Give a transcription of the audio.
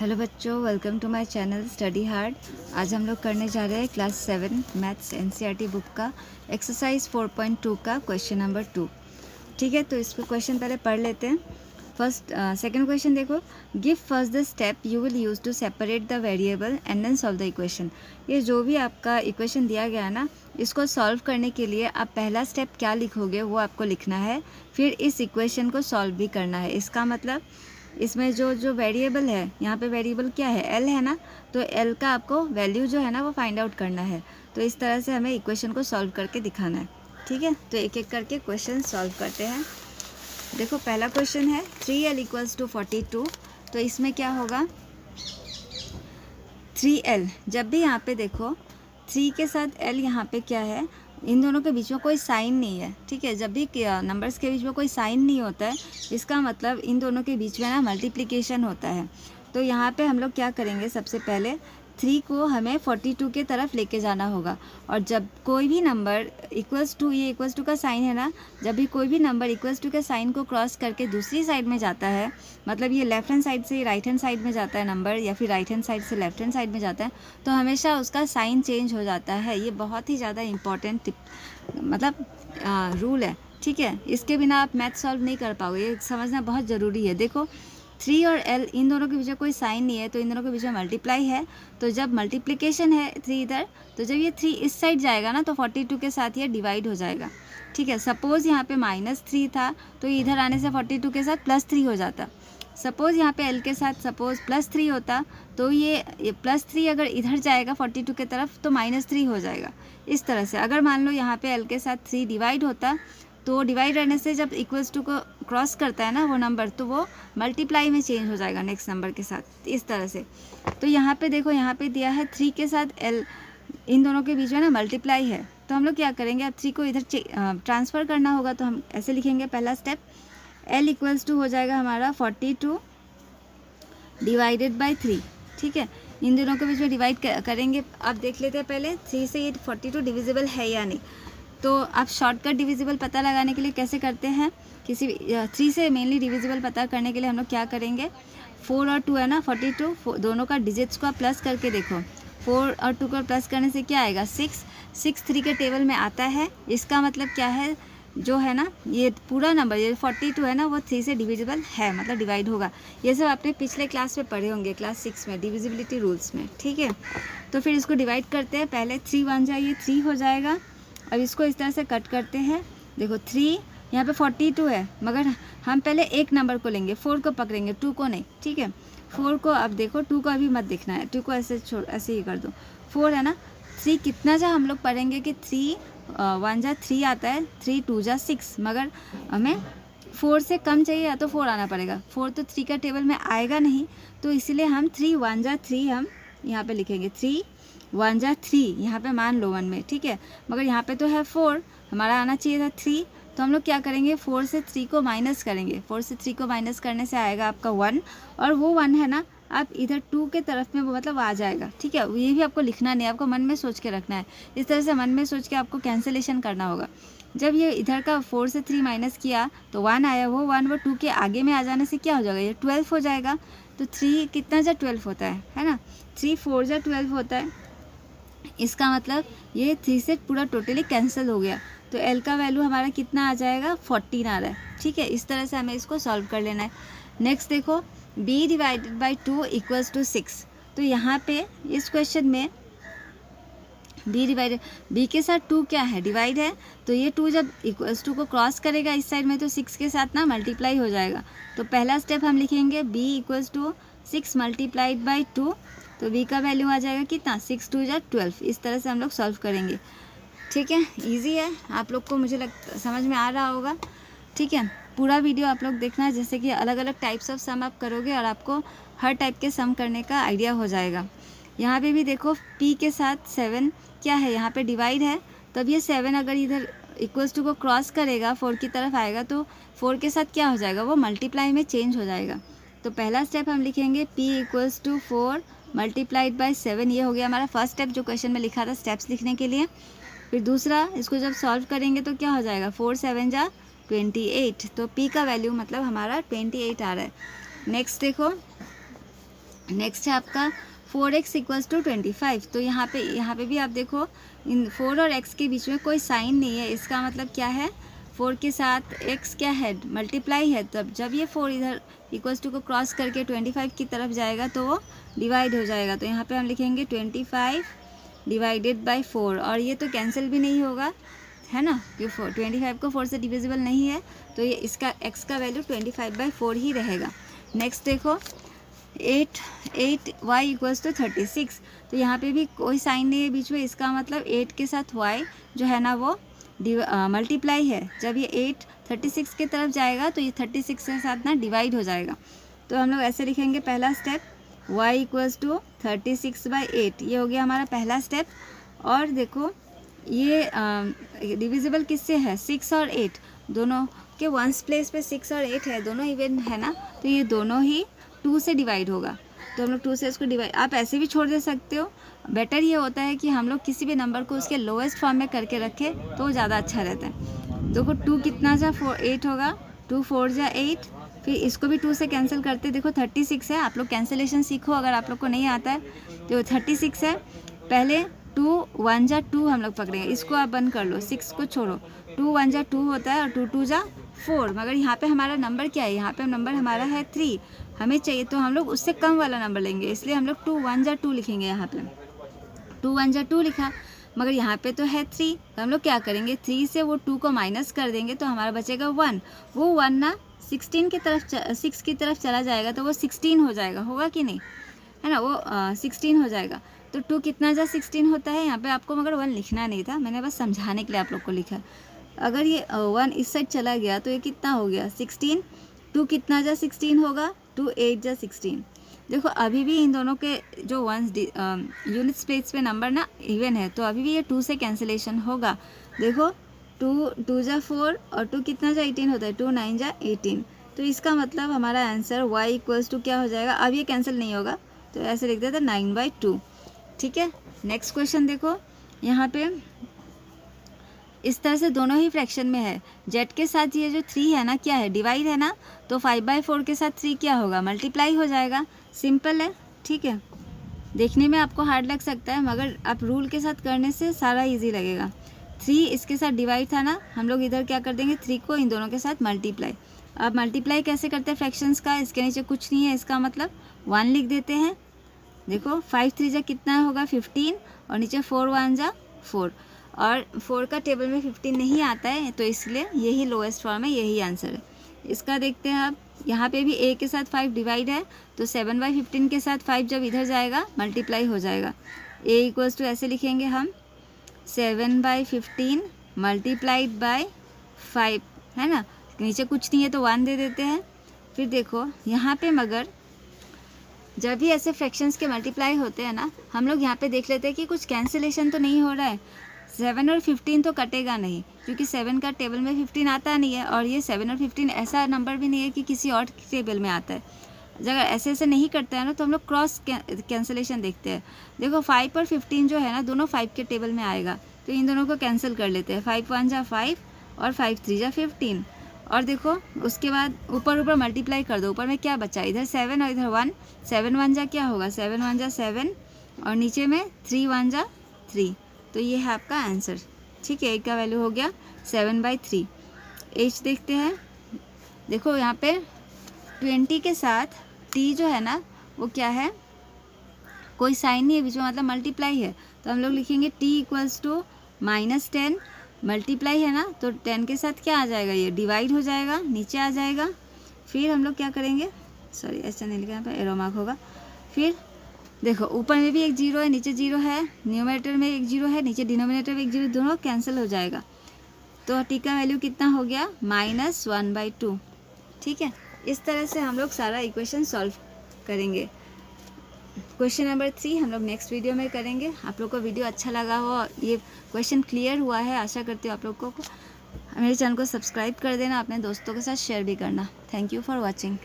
Hello बच्चों, welcome to my channel study hard. आज हम लोग करने जा रहे हैं क्लास 7 मैथ्स एनसीईआरटी बुक का एक्सरसाइज 4.2 का क्वेश्चन नंबर 2। ठीक है, तो इसको क्वेश्चन पहले पढ़ लेते हैं। सेकंड क्वेश्चन देखो, give first the step you will use to separate the variable and then solve the equation. ये जो भी आपका इक्वेशन दिया गया है ना, इसको सॉल्व करने के लिए आप पहला स्टेप क्या लिखोगे वो आपको लिखना है, फिर इस इक्वेशन को सॉल्व भी करना है। इसका मतलब इसमें जो वेरिएबल है, यहाँ पे वेरिएबल क्या है, एल है ना, तो एल का आपको वैल्यू जो है ना वो फाइंड आउट करना है। तो इस तरह से हमें इक्वेशन को सॉल्व करके दिखाना है। ठीक है, तो एक एक करके क्वेश्चन सॉल्व करते हैं। देखो, पहला क्वेश्चन है 3l इक्वल्स टू 42। तो इसमें क्या होगा, 3l, जब भी यहाँ पे देखो 3 के साथ l यहाँ पे क्या है, इन दोनों के बीच में कोई साइन नहीं है। ठीक है, जब भी नंबर्स के बीच में कोई साइन नहीं होता है, इसका मतलब इन दोनों के बीच में ना मल्टीप्लिकेशन होता है। तो यहाँ पे हम लोग क्या करेंगे, सबसे पहले 3 को हमें 42 के तरफ लेके जाना होगा। और जब कोई भी नंबर इक्वल्स टू, ये इक्वल्स टू का साइन है ना, जब भी कोई भी नंबर इक्वल्स टू के साइन को क्रॉस करके दूसरी साइड में जाता है, मतलब ये लेफ्ट हैंड साइड से राइट हैंड साइड में जाता है नंबर, या फिर राइट हैंड साइड से लेफ्ट हैंड साइड में जाता है, तो हमेशा उसका साइन चेंज हो जाता है। ये बहुत ही ज़्यादा इम्पॉर्टेंट मतलब रूल है। ठीक है, इसके बिना आप मैथ सॉल्व नहीं कर पाओगे, ये समझना बहुत ज़रूरी है। देखो, 3 और l, इन दोनों के बीच में कोई साइन नहीं है, तो इन दोनों के बीच में मल्टीप्लाई है। तो जब मल्टीप्लिकेशन है 3 इधर, तो जब ये 3 इस साइड जाएगा ना, तो 42 के साथ ये डिवाइड हो जाएगा। ठीक है, सपोज़ यहाँ पे -3 था, तो इधर आने से 42 के साथ +3 हो जाता। सपोज़ यहाँ पे l के साथ सपोज़ +3 होता, तो ये +3 अगर इधर जाएगा 42 के तरफ, तो -3 हो जाएगा। इस तरह से अगर मान लो यहाँ पे l के साथ 3 डिवाइड होता, तो डिवाइड रहने से जब इक्वल्स टू को क्रॉस करता है ना वो नंबर, तो वो मल्टीप्लाई में चेंज हो जाएगा नेक्स्ट नंबर के साथ, इस तरह से। तो यहाँ पे देखो, यहाँ पे दिया है 3 के साथ l, इन दोनों के बीच में ना मल्टीप्लाई है। तो हम लोग क्या करेंगे, अब 3 को इधर ट्रांसफ़र करना होगा, तो हम ऐसे लिखेंगे। पहला स्टेप, l इक्वल्स टू हो जाएगा हमारा 42 डिवाइडेड बाई 3। ठीक है, इन दोनों के बीच में डिवाइड करेंगे। अब देख लेते हैं पहले 3 से ये 42 डिविजिबल है या नहीं। तो आप शॉर्टकट डिविजिबल पता लगाने के लिए कैसे करते हैं, किसी 3 से मेनली डिविजिबल पता करने के लिए हम लोग क्या करेंगे, 4 और 2 है ना, 42, दोनों का डिजिट्स को आप प्लस करके देखो। 4 और 2 को प्लस करने से क्या आएगा, 6 3 के टेबल में आता है। इसका मतलब क्या है, जो है ना ये पूरा नंबर, ये 42 है ना, वो 3 से डिविजिबल है, मतलब डिवाइड होगा। ये सब आपने पिछले क्लास में पढ़े होंगे, क्लास 6 में, डिविजिबिलिटी रूल्स में। ठीक है, तो फिर इसको डिवाइड करते हैं। पहले 3 1 जाइए, 3 हो जाएगा। अब इसको इस तरह से कट करते हैं। देखो 3 यहाँ पे 42 है, मगर हम पहले एक नंबर को लेंगे, 4 को पकड़ेंगे, 2 को नहीं। ठीक है, 4 को, अब देखो 2 को अभी मत देखना है, 2 को ऐसे ही कर दो। 4 है ना, 3 कितना जा हम लोग पढ़ेंगे कि 3 1 जा 3 आता है, 3 2 जा 6, मगर हमें 4 से कम चाहिए, या तो 4 आना पड़ेगा। 4 तो 3 का टेबल में आएगा नहीं, तो इसीलिए हम 3 1 जा 3 हम यहाँ पे लिखेंगे। 3 1 जा 3, यहाँ पे मान लो 1 में। ठीक है, मगर यहाँ पे तो है 4, हमारा आना चाहिए था 3। तो हम लोग क्या करेंगे, 4 से 3 को माइनस करेंगे। 4 से 3 को माइनस करने से आएगा आपका 1, और वो 1 है ना, आप इधर 2 के तरफ में वो मतलब आ जाएगा। ठीक है, ये भी आपको लिखना नहीं, आपको मन में सोच के रखना है। इस तरह से मन में सोच के आपको कैंसिलेशन करना होगा। जब ये इधर का 4 से 3 माइनस किया, तो 1 आया, वो 1 वो 2 के आगे में आ जाने से क्या हो जाएगा, ये 12 हो जाएगा। तो 3 कितना जा 12 होता है ना, 3 4 जा 12 होता है। इसका मतलब ये 3 से पूरा टोटली कैंसिल हो गया। तो l का वैल्यू हमारा कितना आ जाएगा, 14 आ रहा है। ठीक है, इस तरह से हमें इसको सॉल्व कर लेना है। नेक्स्ट देखो, b divided by 2 equals to 6। तो यहाँ पे इस क्वेश्चन में b के साथ 2 क्या है, डिवाइड है। तो ये 2 जब इक्वल्स टू को क्रॉस करेगा इस साइड में, तो 6 के साथ ना मल्टीप्लाई हो जाएगा। तो पहला स्टेप हम लिखेंगे b equals to 6 multiplied by 2। तो b का वैल्यू आ जाएगा कितना, 6 2 जा 12। इस तरह से हम लोग सॉल्व करेंगे। ठीक है, इजी है, आप लोग को मुझे समझ में आ रहा होगा। ठीक है, पूरा वीडियो आप लोग देखना, जैसे कि अलग अलग टाइप्स ऑफ सम आप करोगे और आपको हर टाइप के सम करने का आइडिया हो जाएगा। यहाँ पे भी देखो, p के साथ 7 क्या है, यहाँ पे डिवाइड है। तब ये 7 अगर इधर इक्वल्स टू को क्रॉस करेगा, 4 की तरफ आएगा, तो 4 के साथ क्या हो जाएगा, वो मल्टीप्लाई में चेंज हो जाएगा। तो पहला स्टेप हम लिखेंगे p equals to 4 multiplied by 7। ये हो गया हमारा फर्स्ट स्टेप, जो क्वेश्चन में लिखा था स्टेप्स लिखने के लिए। फिर दूसरा, इसको जब सॉल्व करेंगे तो क्या हो जाएगा, 4 7 जा 28। तो p का वैल्यू मतलब हमारा 28 आ रहा है। नेक्स्ट देखो, नेक्स्ट है आपका 4x इक्वल्स टू 25। तो यहाँ पे भी आप देखो इन 4 और x के बीच में कोई साइन नहीं है, इसका मतलब क्या है, 4 के साथ x क्या है, मल्टीप्लाई है। तब जब ये 4 इधर इक्वल्स टू को क्रॉस करके 25 की तरफ जाएगा तो वो डिवाइड हो जाएगा। तो यहाँ पे हम लिखेंगे 25 डिवाइडेड बाई 4, और ये तो कैंसिल भी नहीं होगा, है ना, क्योंकि 25 को 4 से डिविजिबल नहीं है, तो ये इसका x का वैल्यू 25/4 ही रहेगा। नेक्स्ट देखो 8y इक्वल्स टू 36। तो यहाँ पे भी कोई साइन नहीं है बीच में, इसका मतलब 8 के साथ y जो है ना वो मल्टीप्लाई है। जब ये 8 36 की तरफ जाएगा तो ये 36 के साथ ना डिवाइड हो जाएगा। तो हम लोग ऐसे लिखेंगे, पहला स्टेप y इक्वल्स टू 36/8, ये हो गया हमारा पहला स्टेप। और देखो ये डिविजिबल किससे है, 6 और 8 दोनों के वंस प्लेस पे 6 और 8 है, दोनों इवन है ना, तो ये दोनों ही 2 से डिवाइड होगा। तो हम लोग 2 से इसको डिवाइड, आप ऐसे भी छोड़ दे सकते हो। बेटर ये होता है कि हम लोग किसी भी नंबर को उसके लोएस्ट फॉर्म में करके रखें तो ज़्यादा अच्छा रहता है। देखो 2 कितना जा 8 होगा, 2 4 जा 8, फिर इसको भी 2 से कैंसिल करते, देखो 36 है। आप लोग कैंसिलेशन सीखो, अगर आप लोग को नहीं आता है तो 36 है। पहले 2 1 जा 2 हम लोग पकड़ेंगे, इसको आप बंद कर लो, 6 को छोड़ो, 2 1 जा 2 होता है और 2 2 जा 4। मगर यहाँ पे हमारा नंबर क्या है, यहाँ पे नंबर हमारा है 3, हमें चाहिए तो हम लोग उससे कम वाला नंबर लेंगे, इसलिए हम लोग 2 1 जा 2 लिखेंगे। यहाँ पे 2 1 जा 2 लिखा, मगर यहाँ पे तो है 3, तो हम लोग क्या करेंगे, 3 से वो 2 को माइनस कर देंगे तो हमारा बचेगा 1। वो 1 ना 6 की तरफ चला जाएगा तो वो 16 हो जाएगा, होगा कि नहीं, है ना, वो 16 हो जाएगा। तो 2 कितना जा 16 होता है, यहाँ पे आपको मगर 1 लिखना नहीं था, मैंने बस समझाने के लिए आप लोग को लिखा। अगर ये 1 इस साइड चला गया तो ये कितना हो गया 16, 2 कितना जा 16 होगा, 2 8 जा 16। देखो अभी भी इन दोनों के जो वंस यूनिट स्पेस पे नंबर ना इवन है, तो अभी भी ये 2 से कैंसिलेशन होगा। देखो 2 2 जा 4 और 2 कितना जा 18 होता है, 2 9 जा 18। तो इसका मतलब हमारा आंसर y इक्वल्स टू क्या हो जाएगा, अब ये कैंसिल नहीं होगा तो ऐसे लिख देते 9/2। ठीक है, नेक्स्ट क्वेश्चन देखो, यहाँ पे इस तरह से दोनों ही फ्रैक्शन में है। जेड के साथ ये जो 3 है ना क्या है, डिवाइड है ना, तो 5/4 के साथ 3 क्या होगा, मल्टीप्लाई हो जाएगा। सिंपल है, ठीक है, देखने में आपको हार्ड लग सकता है मगर आप रूल के साथ करने से सारा इजी लगेगा। 3 इसके साथ डिवाइड था ना, हम लोग इधर क्या कर देंगे, 3 को इन दोनों के साथ मल्टीप्लाई। अब मल्टीप्लाई कैसे करते हैं फ्रैक्शंस का, इसके नीचे कुछ नहीं है, इसका मतलब 1 लिख देते हैं। देखो 5 3 जा कितना होगा 15, और नीचे 4 1 जा 4, और 4 का टेबल में 15 नहीं आता है, तो इसलिए यही लोएस्ट फॉर्म है, यही आंसर है। इसका देखते हैं आप, यहाँ पे भी a के साथ 5 डिवाइड है, तो 7/15 के साथ 5 जब इधर जाएगा मल्टीप्लाई हो जाएगा। a इक्वल्स टू ऐसे लिखेंगे हम 7/15 मल्टीप्लाइड बाय 5, है ना, नीचे कुछ नहीं है तो 1 दे देते हैं। फिर देखो यहाँ पे मगर जब भी ऐसे फ्रैक्शंस के मल्टीप्लाई होते हैं ना, हम लोग यहाँ पे देख लेते हैं कि कुछ कैंसिलेशन तो नहीं हो रहा है। 7 और 15 तो कटेगा नहीं, क्योंकि 7 का टेबल में 15 आता नहीं है, और ये 7 और 15 ऐसा नंबर भी नहीं है कि किसी और टेबल में आता है। अगर ऐसे ऐसे नहीं करते हैं ना तो हम लोग क्रॉस कैंसिलेशन देखते हैं। देखो 5 और 15 जो है ना दोनों 5 के टेबल में आएगा, तो इन दोनों को कैंसिल कर लेते हैं। 5 1 जा 5 और 5 3 जा 15, और देखो उसके बाद ऊपर मल्टीप्लाई कर दो, ऊपर में क्या बचा, इधर 7 और इधर 1, 7 1 जा क्या होगा, 7 1 जा 7, और नीचे में 3 1 जा 3, तो ये है आपका आंसर। ठीक है, a का वैल्यू हो गया 7/3। h देखते हैं, देखो यहाँ पे 20 के साथ t जो है ना वो क्या है, कोई साइन नहीं है बीच में, मतलब मल्टीप्लाई है, तो हम लोग लिखेंगे t इक्वल्स टू -10, मल्टीप्लाई है ना, तो 10 के साथ क्या आ जाएगा, ये डिवाइड हो जाएगा, नीचे आ जाएगा। फिर हम लोग क्या करेंगे, सॉरी ऐसा नहीं लिखा, यहाँ पर एरो मार्क होगा। फिर देखो ऊपर में भी एक 0 है, नीचे 0 है, न्यूमरेटर में एक 0 है, नीचे डिनोमिनेटर में एक 0, दोनों कैंसिल हो जाएगा। तो t का वैल्यू कितना हो गया, -1/2। ठीक है, इस तरह से हम लोग सारा इक्वेशन सॉल्व करेंगे। क्वेश्चन नंबर 3 हम लोग नेक्स्ट वीडियो में करेंगे। आप लोग को वीडियो अच्छा लगा हो, ये क्वेश्चन क्लियर हुआ है, आशा करती हूँ आप लोग को। मेरे चैनल को सब्सक्राइब कर देना, अपने दोस्तों के साथ शेयर भी करना। Thank you for watching.